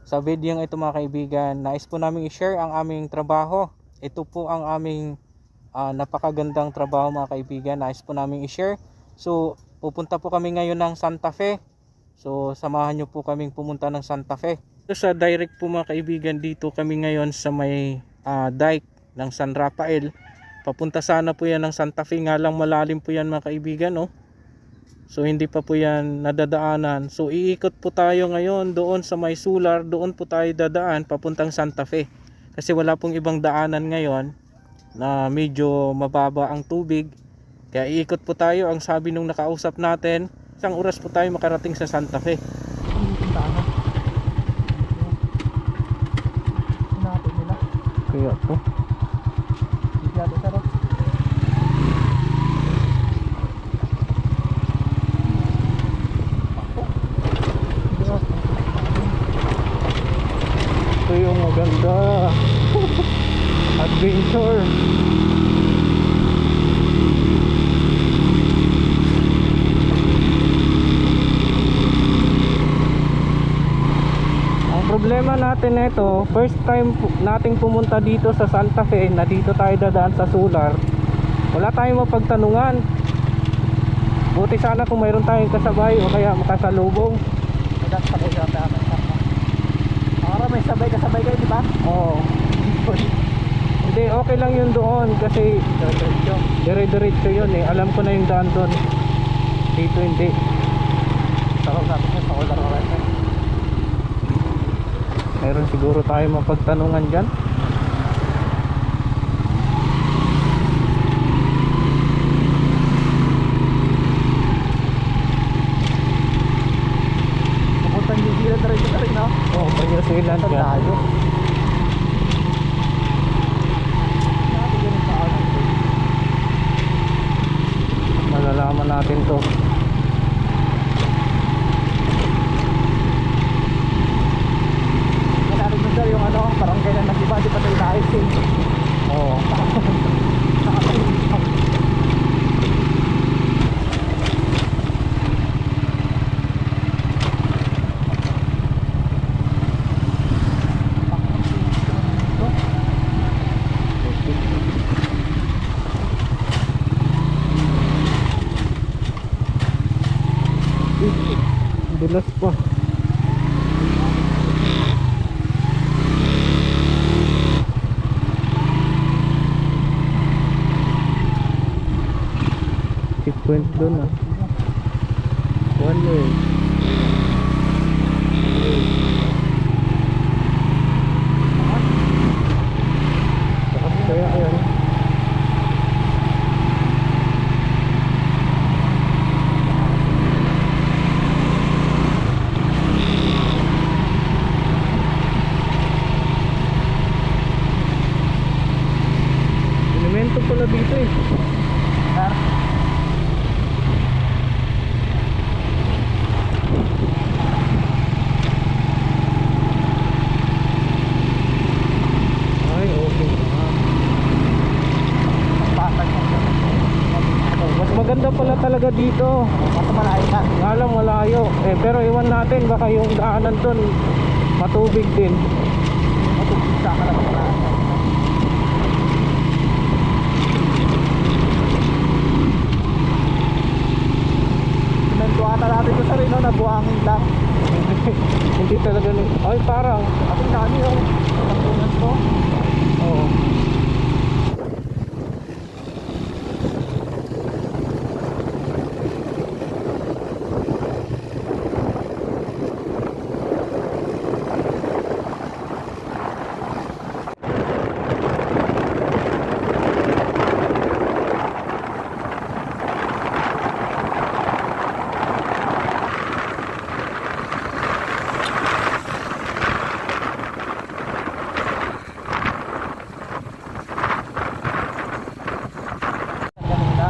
Sa video ito mga kaibigan, nais po namin i-share ang aming trabaho. Ito po ang aming napakagandang trabaho mga kaibigan. Nais po namin i-share. So pupunta po kami ngayon ng Santa Fe. So samahan nyo po kaming pumunta ng Santa Fe. So, sa direct po mga kaibigan, dito kami ngayon sa may dike ng San Rafael. Papunta sana po yan ng Santa Fe, nga lang malalim po yan mga kaibigan, no? So hindi pa po yan nadadaanan. So iikot po tayo ngayon doon sa may Sular. Doon po tayo dadaan papuntang Santa Fe. Kasi wala pong ibang daanan ngayon na medyo mababa ang tubig. Kaya iikot po tayo. Ang sabi nung nakausap natin, 1 oras po tayo makarating sa Santa Fe. Kaya po. Ito yung maganda. Adventure. Ang problema natin nito, first time nating pumunta dito sa Santa Fe, na dito tayo dadaan sa Sular. Wala tayong mapagtanungan. Buti sana kung mayroon tayong kasabay o kaya makasalubong. Para may sabay-kasabay kayo, di ba? Oo. Hindi, okay lang yun doon kasi dire-diretso yun eh. Alam ko na yung daan doon. Dito hindi. Sarap natin yun, pakular ka rin. Meron siguro tayo mapagtanungan dyan. Pupuntang New Zealand na rin, no? Oo, New Zealand yan. Tayo. Malalaman natin to. Natin mo sir yung ano, parang kailan nag-iba, di pa tayo naayos eh. Oo. Dulas pa. Checkpoint doon ah. One way. Kaya ayan. Monumento pala dito eh. Sir? Ay, okay. Mas maganda pala talaga dito. Mas malayo na. Nga lang malayo. Pero iwan natin, baka yung daanan doon matubig din. Matubig sa kalang na. Simentuata natin ko sa rin, no? Nabuhangin lang. Hindi talaga ay parang. Kasi kami yung pagtungan ko. Oo.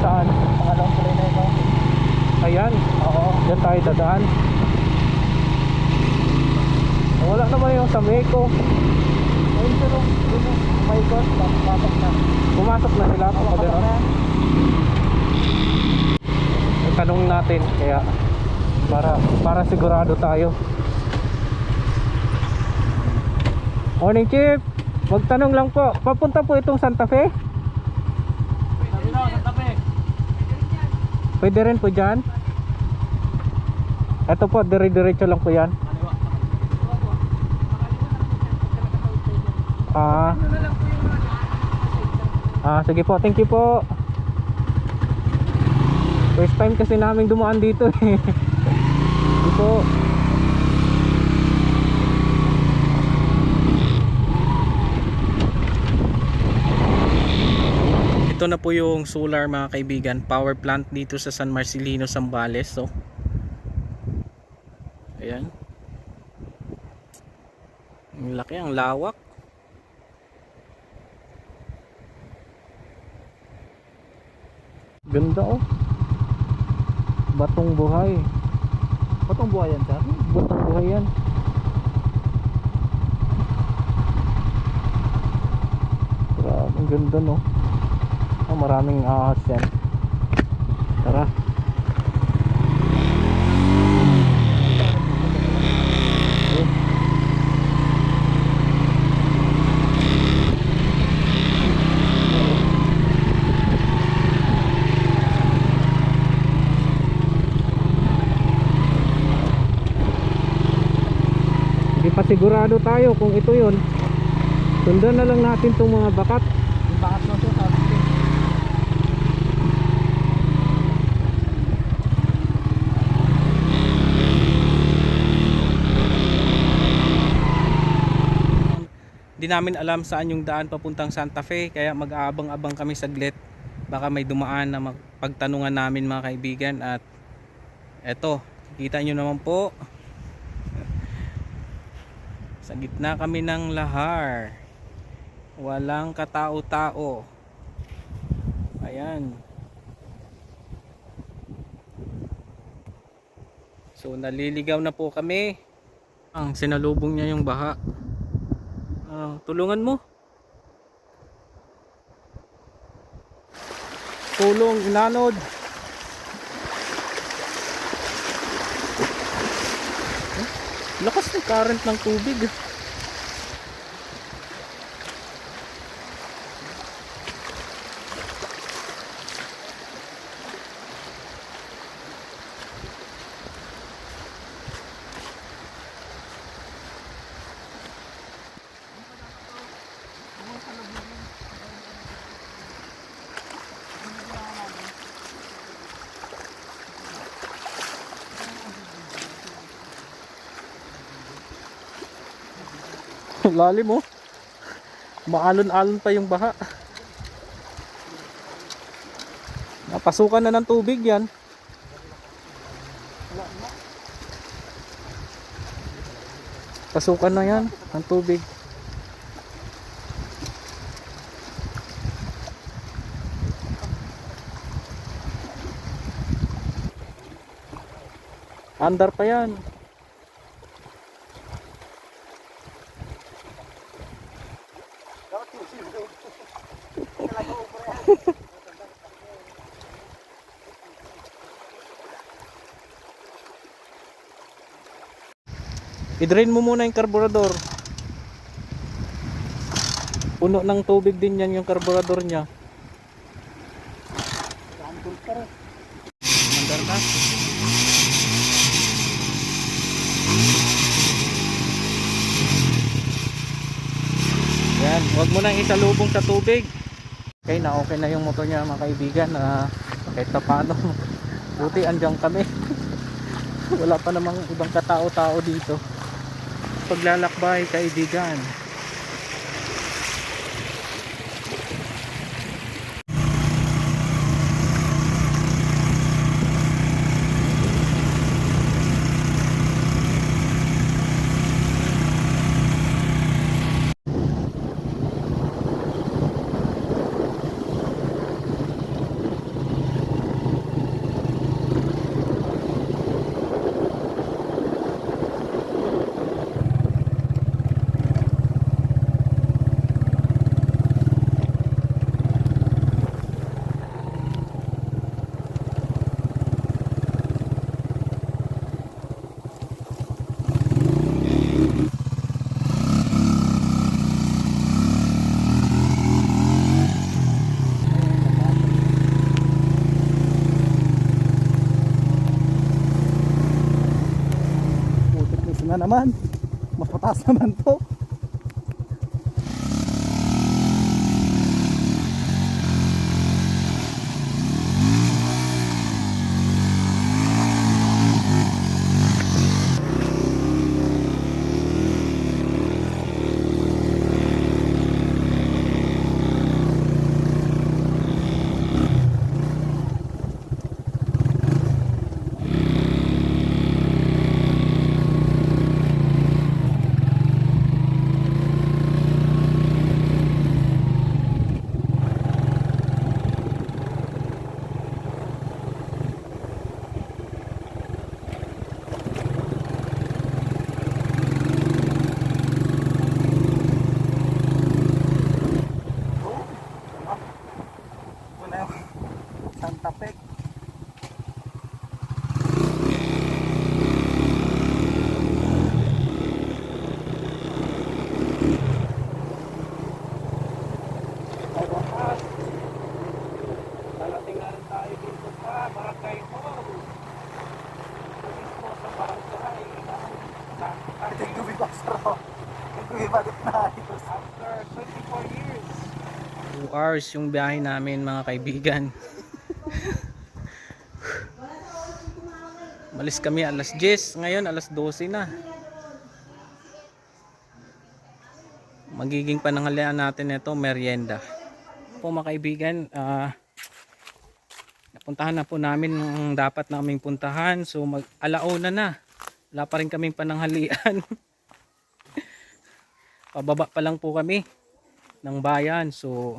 Saan? Pangalawang tuloy na ito. Ayan. Oo. Diyan tayo dadaan. Wala naman yung sa Meco. Ayun sir, yun o. My God, pasok na. Pumasok na sila pa Pasok gano'n. na. Tanong natin kaya para sigurado tayo. Morning, Chief. Magtanong lang po, papunta po itong Santa Fe? Santa Fe. Pwede rin po dyan? Ito po, dire-diretso lang po yan. Sige po, thank you po. First time kasi namin dumaan dito eh. Sige po. Ito na po yung solar mga kaibigan, power plant dito sa San Marcelino, Zambales. So, ayan. Ang laki, ang lawak. Ganda oh. Batong buhay. Batong buhay yan, sir? Batong buhay yan. Grabe, ang ganda no. Oh, maraming ahas yan. Tara. Hindi pa sigurado tayo kung ito yun. Sundan na lang natin itong mga bakat. Yung bakas na sir, sabi ko. Di namin alam saan yung daan papuntang Santa Fe, kaya mag-aabang-abang kami saglit. Baka may dumaan na pagtanungan namin mga kaibigan. At eto, kita nyo naman po, sa gitna kami ng lahar, walang katao-tao. Ayan. So naliligaw na po kami. Ang sinalubong niya yung baha. Tulungan mo. Tulong, inanod. Lakas ng current ng tubig. Lalim mo. Maalon-alon pa yung baha. Napasukan na ng tubig yan. Pasukan na yan ng tubig. Andar pa yan. I-drain mo muna yung karburador. Puno ng tubig din yan yung karburador nya. Mandar ka. Yan, huwag mo nang isalubong sa tubig. Okay na yung motor niya mga kaibigan. Kahit pa paano, buti andyan kami. Wala pa namang ibang katao-tao dito. Paglalakbay kaibigan. na naman. Mas mataas naman to. Santa Fe. Ay, wakas. Dalating na rin tayo dito sa Barangay Hall. Mismo sa barangay. Ito yung tubig bastro. Yung tubig bakit na ito. After 24 years. 2 hours yung biyahe namin mga kaibigan. Malis kami alas 10, ngayon alas 12 na. Magiging pananghalian natin ito, merienda. Po mga kaibigan, napuntahan na po namin ang dapat naming puntahan. So alauna na. Wala pa rin kaming pananghalian. Pababa pa lang po kami ng bayan. So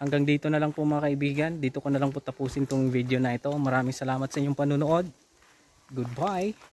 hanggang dito na lang po mga kaibigan. Dito ko na lang po tapusin tong video na ito. Maraming salamat sa inyong panunood. Goodbye.